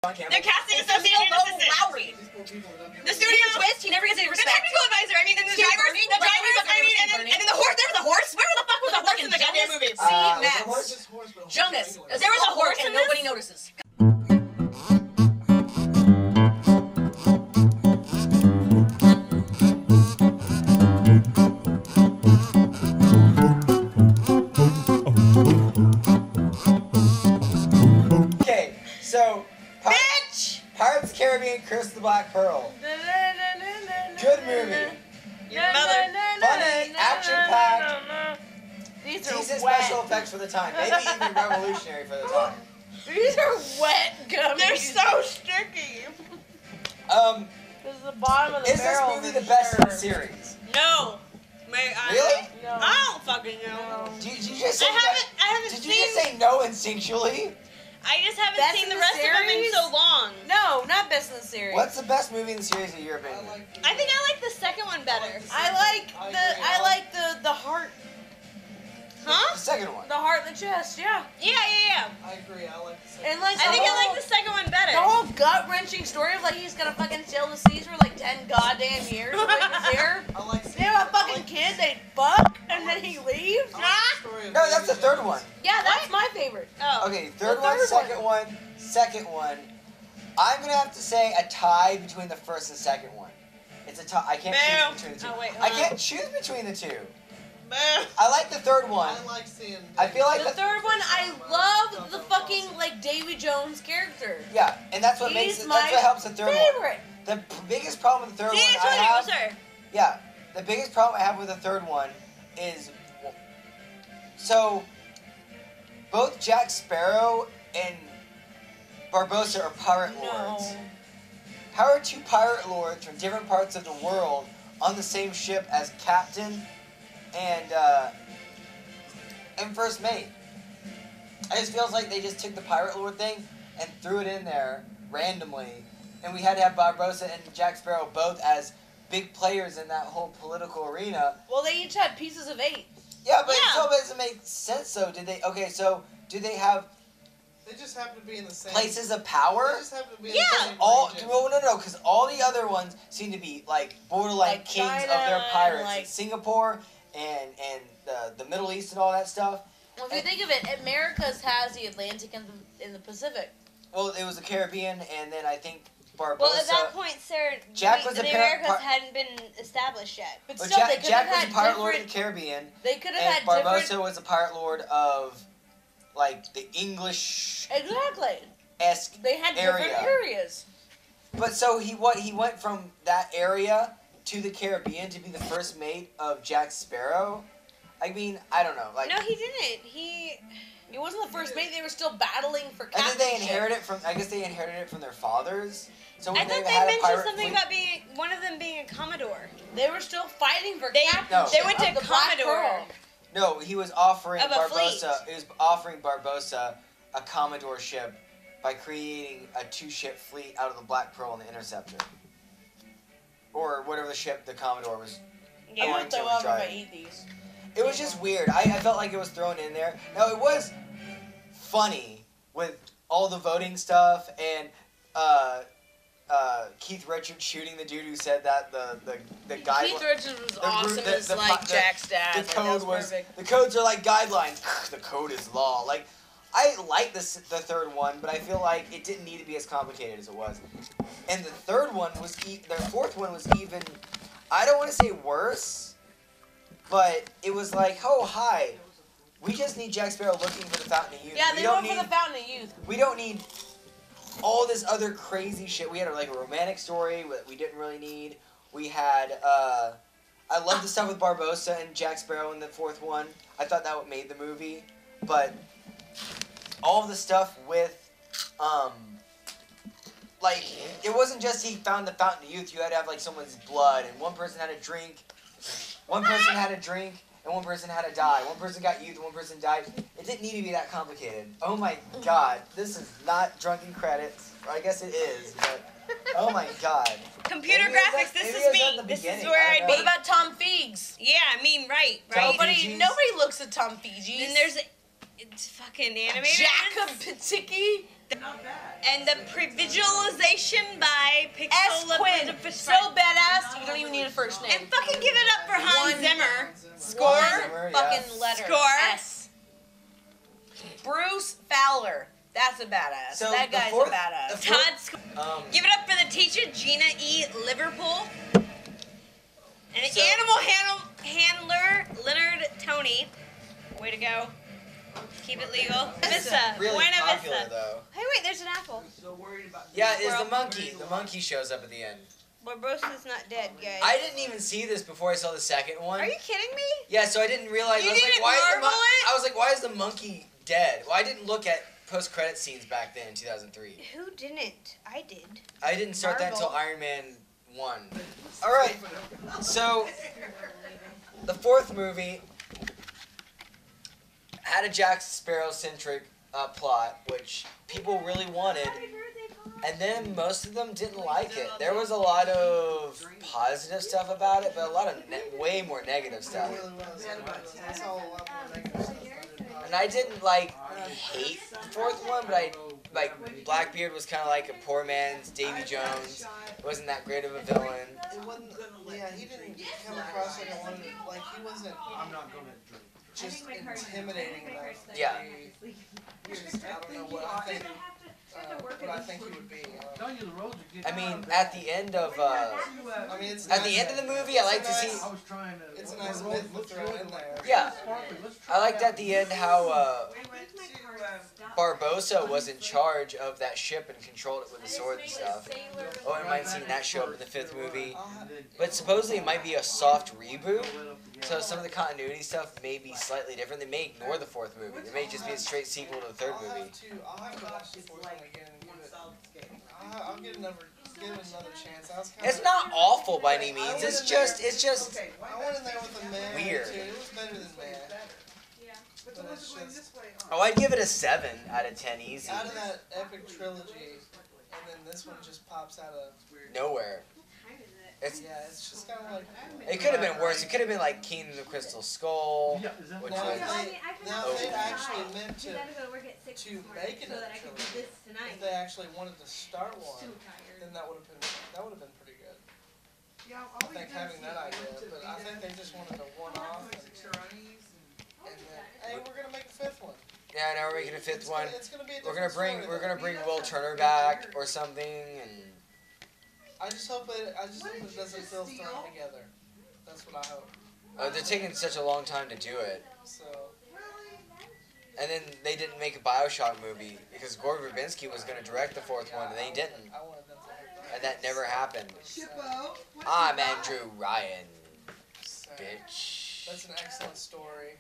They're casting associate and assistant. Lowry. The studio twist, he never gets any respect. The technical advisor, I mean, and the drivers, and then the horse, there was a horse? Where the fuck was the horse in the goddamn movie? Jonas. There was a horse and in this? nobody notices. Okay, so Pirates of the Caribbean, Curse of the Black Pearl. Good movie. Your mother. Funny, action-packed. These are Decent wet. special effects for the time. Maybe even revolutionary for the time. These are wet gummies. They're so sticky. This is the bottom of the Is this barrel. movie the best in the series? No. Really? No. I don't fucking know. Did you just say I haven't Did seen. you just say no instinctually? I just haven't Best seen in the the rest of them in series? so long. No, not best in the series. What's the best movie in the series in your opinion? I think I like the second one better. I like the heart. Huh? The second one. The heart in the chest, yeah. Yeah. I agree, I like the second. And like I think I like the second one better. the whole gut-wrenching story of like he's gonna fucking sail the seas for like 10 goddamn years to bring us here. I like They have a fucking kid, they fuck, and then he leaves. No, that's the third one. Yeah, that's my favorite. Oh. Okay, third The one, third second one, second one. I'm gonna have to say a tie between the first and second one. It's a tie. I can't choose between the two. Oh, wait, I hold can't choose between the two. Boo. I like the third one. I like seeing. I feel like The third one, I love the fucking like Davy Jones character. Yeah, and that's what makes He's it. my That's what helps the third one. favorite. The biggest problem with the third See, one I told I you it have. was her. Yeah, the biggest problem I have with the third one is, so both Jack Sparrow and Barbossa are pirate lords. How are two pirate lords from different parts of the world on the same ship as captain and first mate? It just feels like they just took the pirate lord thing and threw it in there randomly, and we had to have Barbossa and Jack Sparrow both as big players in that whole political arena. Well, they each had pieces of 8. Yeah, but it Yeah. still doesn't make sense. So did they? Okay, so do they have They just happen to be in the same. places of They power? just happen to be Yeah. in the same All region. no, because all the other ones seem to be like borderline Like kings China of their pirates, and, like- in Singapore and the Middle East and all that stuff. Well, if you think of it, America's has the Atlantic and the Pacific. Well, it was the Caribbean, and then I think Barbossa. Well, at that point, Sarah, Jack was the a parent- Americas hadn't been established yet. But Well, still, they Jack, could Jack have was had a pirate lord in different. the Caribbean, They could have and had Barbossa different. was a pirate lord of like the English-esque Exactly. They had different area. areas. But so he went from that area to the Caribbean to be the first mate of Jack Sparrow. I mean, I don't know. Like, No, he didn't. It wasn't the first mate. They were still battling for and captainship. then they inherit it from. I guess they inherited it from their fathers. So when I thought they they had a mentioned pirate something fleet- about being one of them being a commodore. They were still fighting for They captainship. went to of the Black Commodore. Pearl. No, he was offering Of a fleet. Barbossa. He was offering Barbossa a Commodore ship by creating a 2-ship fleet out of the Black Pearl and the Interceptor, or whatever the ship the Commodore was. I Yeah. wouldn't throw up if I eat these. It was just weird. I felt like it was thrown in there. Now it was funny with all the voting stuff and Keith Richards shooting the dude who said that the guy. Keith Richards was the awesome root- as like Jack's dad. The Like, that code was perfect. the codes are like guidelines. The code is law. Like I like the third one, but I feel like it didn't need to be as complicated as it was. And the third one was the fourth one was even. I don't want to say worse, but it was like, oh hi, we just need Jack Sparrow looking for the Fountain of Youth. Yeah, we they don't went for the Fountain of Youth. We don't need all this other crazy shit. We had like a romantic story that we didn't really need. We had, I love the stuff with Barbossa and Jack Sparrow in the fourth one. I thought that what made the movie. But all of the stuff with, like, it wasn't just he found the Fountain of Youth. You had to have like someone's blood, and one person had a drink. One person had a drink, and one person had to die. One person got youth, and one person died. It didn't need to be that complicated. Oh my god, this is not Drunken Credits. Or I guess it is, but oh my god. Computer Maybe it's graphics, at- this maybe is it's me. at the This is beginning, where I I'd don't be. know. What about Tom Feegs? Yeah, I mean, right. Tom Nobody, Feegs. nobody looks at Tom Feegs. Then there's it's fucking animated. Jacob Paticki. And the pre-visualization by S. Pixel Quinn. So badass, you don't even need a first name. And fucking give it up for Hans One- Zimmer. Score. Zimmer, yeah. Fucking letter. Score. S. Bruce Fowler. That's a badass. So that the guy's fourth- a badass. the Todd. Give it up for the teacher, Gina E. Liverpool. And the So- animal handler, Leonard Tony. Way to go. Keep it legal. Vista. Really Buena popular Vista. though. Hey, wait, there's an apple. Yeah, is the Squirrel. monkey. The monkey shows up at the end. Barbosa's not dead, guys. I didn't even see this before I saw the second one. Are you kidding me? Yeah, so I didn't realize. You I was didn't like, why is the marvel it? I was like, why is the monkey dead? Well, I didn't look at post-credit scenes back then in 2003. Who didn't? I did. I didn't start that until Marvel. Iron Man 1. All right, so the fourth movie had a Jack Sparrow-centric plot, which people really wanted, and then most of them didn't like it. There was a lot of positive stuff about it, but a lot of way more negative It stuff. really was. I saw a lot more negative stuff. And I didn't like hate the fourth one, but I like Blackbeard was kind of like a poor man's Davy Jones. Wasn't that great of a villain. It wasn't. Yeah, he didn't come across like I wanted. Like he wasn't just intimidating enough. to Yeah. be Just, I don't know what I think. What I think he would be. I mean, at the end of I mean, it's at the end of the movie, I like to see. It's a nice myth to throw in there. Yeah, I liked at the end how Barbosa was in charge of that ship and controlled it with a sword and stuff. Oh, I might have seen that show up in the fifth movie. But supposedly it might be a soft reboot, so some of the continuity stuff may be slightly different. They may ignore the fourth movie. They may just be a straight sequel to the third movie. I'll have to watch the fourth one again and give it. I'll give it another chance. I was kinda, It's not awful by any means. It's just I went in there with a man. weird. Too. It was better than man. But it's just Oh, I'd give it a 7 out of 10 easy. out of that epic trilogy, and then this one just pops out of. Nowhere. It's Yeah, it's just kind of like. it could have been worse. It could have been like Kingdom of the Crystal Skull, which Now, was if they actually meant to to make another trilogy, if they actually wanted to start one, then that would have been pretty good. I think having that idea, but I think they just wanted a one-off, and then hey, we're gonna make a fifth one. yeah. Now we're making a fifth one. It's gonna be a We're gonna different story, bring though. Will Turner back or something, and I just hope it doesn't feel thrown together. That's what I hope. they're taking such a long time to do it. So. And then they didn't make a BioShock movie because Gore Verbinski was gonna direct the fourth one, and they didn't, I wanted them to and that never happened. So, I'm Andrew Ryan, so bitch. that's an excellent story,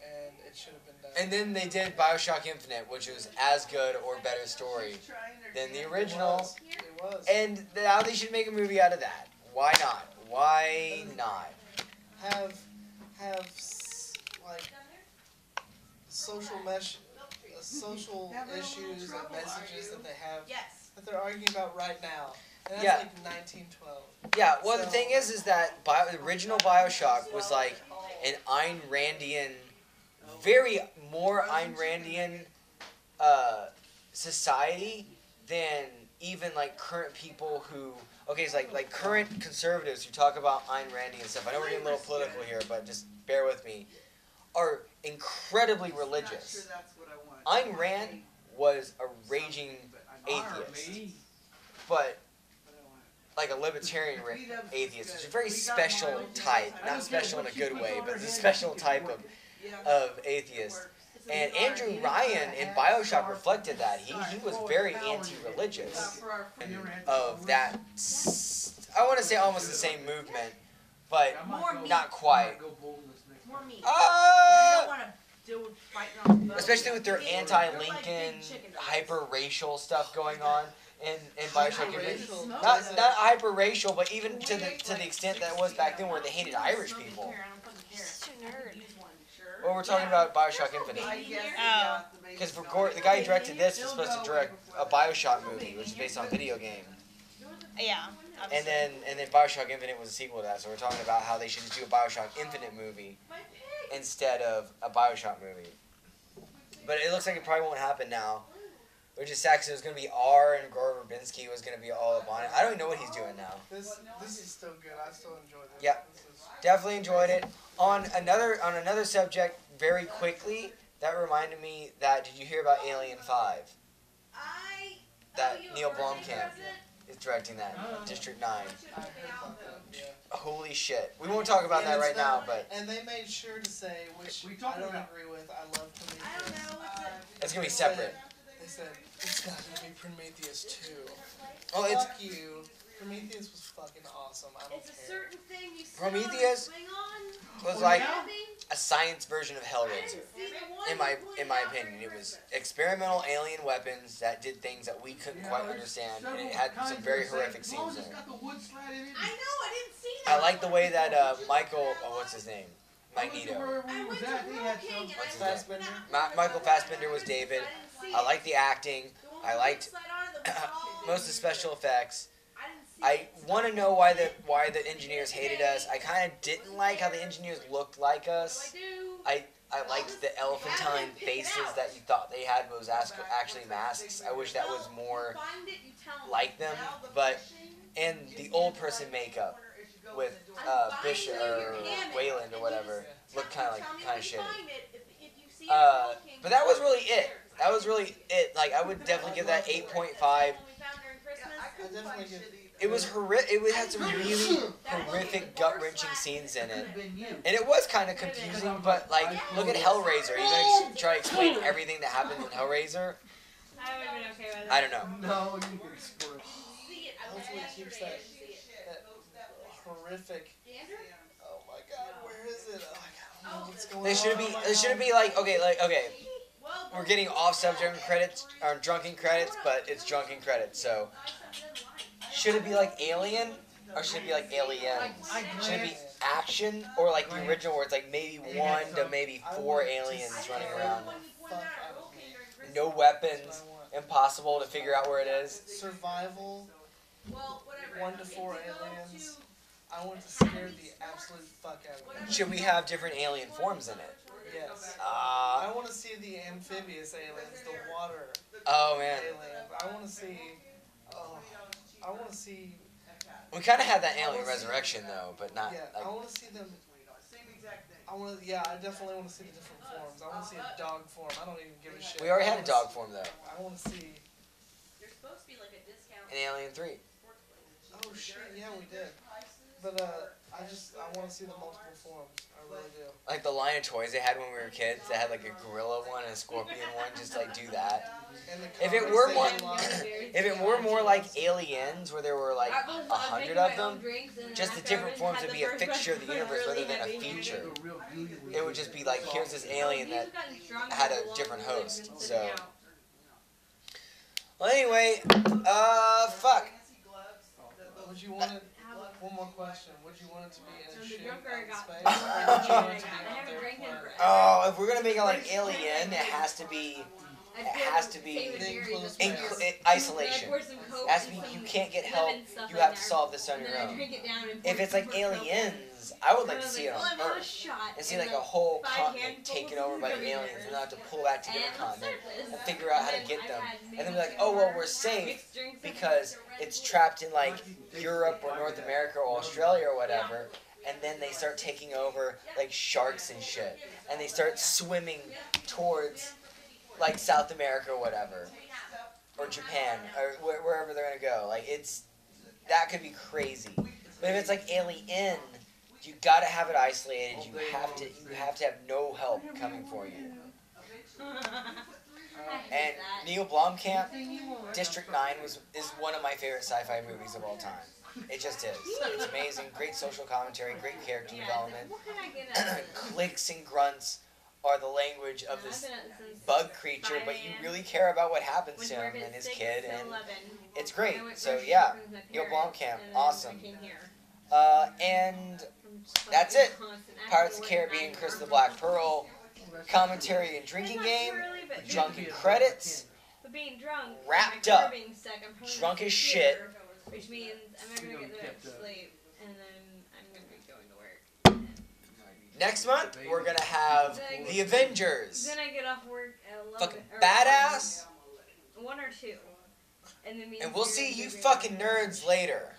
and it should have been done. And then they did BioShock Infinite, which was as good or better story than the original. It was. And now they should make a movie out of that. Why not? Why not? Have like social issues and messages that they have that they're arguing about right now. And that's Yeah. like 1912. Yeah, well, the So- thing is that the original BioShock was like an Ayn Randian, very more Ayn Randian society than even like current people who, okay, it's like current conservatives who talk about Ayn Randian and stuff. I know we're getting a little political here, but just bear with me. Are incredibly religious. Ayn Rand was a raging atheist, but like a libertarian atheist, which is a very special type. Not special in a good way, but it's a special type of atheist. And Andrew Ryan in BioShock reflected that. He was very anti-religious of that, I want to say almost the same movement, but not quite. More meat. You don't want to deal with fighting on both. Especially with their anti-Lincoln, hyper-racial stuff going on in BioShock Infinite. Hyper-racial. Not hyper-racial, but even to the extent that it was back then, where they hated Irish people. Such a nerd. Well, we're talking about BioShock Infinite. Oh. Because the guy who directed this was supposed to direct a BioShock movie, which is based on a video game. Yeah. And then BioShock Infinite was a sequel to that. So we're talking about how they should just do a BioShock Infinite movie instead of a BioShock movie. But it looks like it probably won't happen now. which is sad because it was going to be R and Gore Verbinski was going to be all up on it. I don't even know what he's doing now. This is still good. I still enjoyed this. Yeah, definitely enjoyed it. On another subject, very quickly, that reminded me that, did you hear about Alien 5? That Neil Blomkamp is directing that, District 9. Holy shit. We won't talk about that right now, but... And they made sure to say, which I don't agree with, I love Prometheus. It's going to be separate. They said, it's not going to be Prometheus 2. Oh, Fuck you. Prometheus was fucking awesome. I don't care. Prometheus was like a science version of Hellraiser. In my opinion, it was experimental alien weapons that did things that we couldn't quite understand, and it had some very horrific scenes in it. I like the way that Michael, what's his name? Magneto. Michael Fassbender was David. I liked the acting. I liked most of the special effects. I want to know why the engineers hated us. I kind of didn't like how the engineers looked like us. I liked the elephantine faces that you thought they had, but was actually masks. I wish that was more like them. And the old person makeup with Bishop or Wayland or whatever looked kind of shitty. But that was really it. That was really it. Like, I would definitely give that 8.5. It was horrific. It had some really horrific, gut-wrenching scenes in it, and it was kind of confusing. But like, look at Hellraiser. Are you gonna try to explain everything that happened in Hellraiser? I don't know. No, you can explore. Hopefully, it keeps that horrific. Oh my God, where is it? Oh, I don't know what's going on. They should be like okay. We're getting off subject credits or drunken credits, but it's drunken credits. So should it be like Alien or should it be like Aliens? Should it be action or like the original where it's like maybe 1 to maybe 4 aliens running around? No weapons, impossible to figure out where it is. Survival. 1 to 4 aliens. I want to scare the absolute fuck out of me. Should we have different alien forms in it? Yes. I want to see the amphibious aliens, the water man. aliens. I want to see. I want to see. We kind of had that Alien Resurrection though, but not. Yeah, like, I want to see them. I definitely want to see the different forms. I want to see a dog form. I don't even give a shit. We already had a dog form though. I want to see. In Alien 3. Oh shit! Yeah, we did. But I want to see the multiple forms. I really do. Like the line of toys they had when we were kids, they had like a gorilla one and a scorpion one. Just like do that. If it were more like Aliens, where there were like 100 of them, just the different forms would be a fixture of the universe rather than a feature. It would just be like, here's this alien that had a different host. So, well, anyway, fuck. Would you want it? One more question. Would you want it to be in a ship in space, or would you want it to be on their planet? Oh, if we're gonna make it like Alien, it has to be isolation. It has to be, you can't get help, you have to solve this on your own. If it's like Aliens, I would like to see it on Earth. And see like a whole continent taken over by the aliens and not have to pull back to the other continent and figure out how to get them. And then be like, oh well, we're safe because it's trapped in like Europe or North America or Australia or whatever. And then they start taking over like sharks and shit. And they start swimming towards like South America or whatever, or Japan, or wherever they're gonna go. Like that could be crazy. But if it's like Alien, you gotta have it isolated. You have to have no help coming for you. And Neil Blomkamp, District 9 is one of my favorite sci-fi movies of all time. It just is. It's amazing. Great social commentary, great character development. Clicks and grunts are the language of this bug creature, but you really care about what happens to him and his kid, and it's great. So yeah, Neil Blomkamp, awesome. And that's it. Pirates of the Caribbean, Curse of the Black Pearl, commentary and drinking game, drunken credits, wrapped up, drunk as shit. Which means I'm never gonna get to sleep, and then I'm gonna be going to work. Next month, we're gonna have The Avengers. Then I get off work at 11. Fucking badass. 1 or 2. And then And we'll see you fucking nerds later.